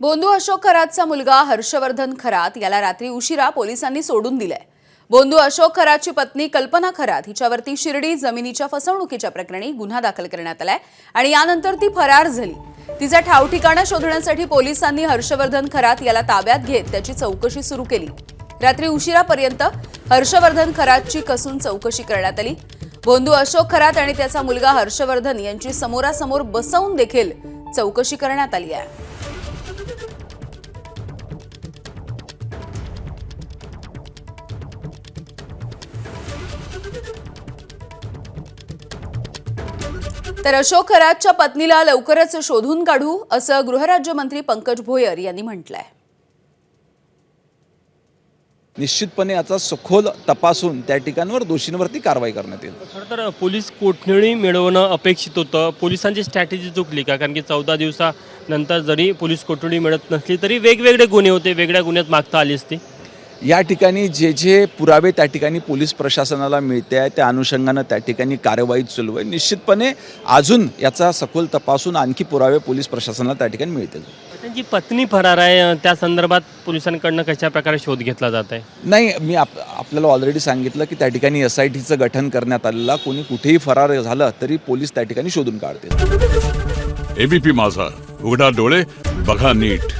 बोंधू अशोक खरातचा मुलगा हर्षवर्धन खरात याला रात्री उशिरा पोलिसांनी सोडून दिलंय। बोंधू अशोक खरातची पत्नी कल्पना खरात हिच्यावरती शिर्डी जमिनीच्या फसवणुकीच्या प्रकरणी गुन्हा दाखल करण्यात आलाय आणि यानंतर ती फरार झाली। तिचा ठाव ठिकाणा शोधण्यासाठी पोलिसांनी हर्षवर्धन खरात याला ताब्यात घेत त्याची चौकशी सुरू केली। रात्री उशिरापर्यंत हर्षवर्धन खरातची कसून चौकशी करण्यात आली। बोंधू अशोक खरात आणि त्याचा मुलगा हर्षवर्धन यांची समोरासमोर बसवून देखील चौकशी करण्यात आली आहे। तर अशोक खरातच्या पत्नीला लवकरच शोधून काढू असं गृहराज्यमंत्री पंकज भोयर यांनी म्हटलंय। निश्चितपणे याचा सखोल तपासून त्या ठिकाणावर दोषींवरती कारवाई करण्यात येईल। खरं तर पोलीस कोठडी मिळवणं अपेक्षित होतं। पोलिसांची स्ट्रॅटेजी चुकली का? कारण की 14 दिवसानंतर जरी पोलीस कोठडी मिळत नसली तरी वेगवेगळे गुन्हे होते, वेगळ्या गुन्ह्यात मागता आली असती। या ठिकाणी जे पुरावे त्या ठिकाणी पोलीस प्रशासनाला मिळते आहे त्या अनुषंगानं त्या ठिकाणी कारवाई चालू आहे। निश्चितपणे अजून याचा सखोल तपासून आणखी पुरावे पोलीस प्रशासनाला त्या ठिकाणी मिळतील। त्यांची पत्नी फरार आहे, त्या संदर्भात पोलिसांकडनं कशा प्रकारे शोध घेतला जात आहे? नाही, मी आपल्याला ऑलरेडी सांगितलं की त्या ठिकाणी SITचं गठन करण्यात आलेलं, कोणी कुठेही फरार झालं तरी पोलीस त्या ठिकाणी शोधून काढतील। ABP माझा, उघडा डोळे बघा नीट।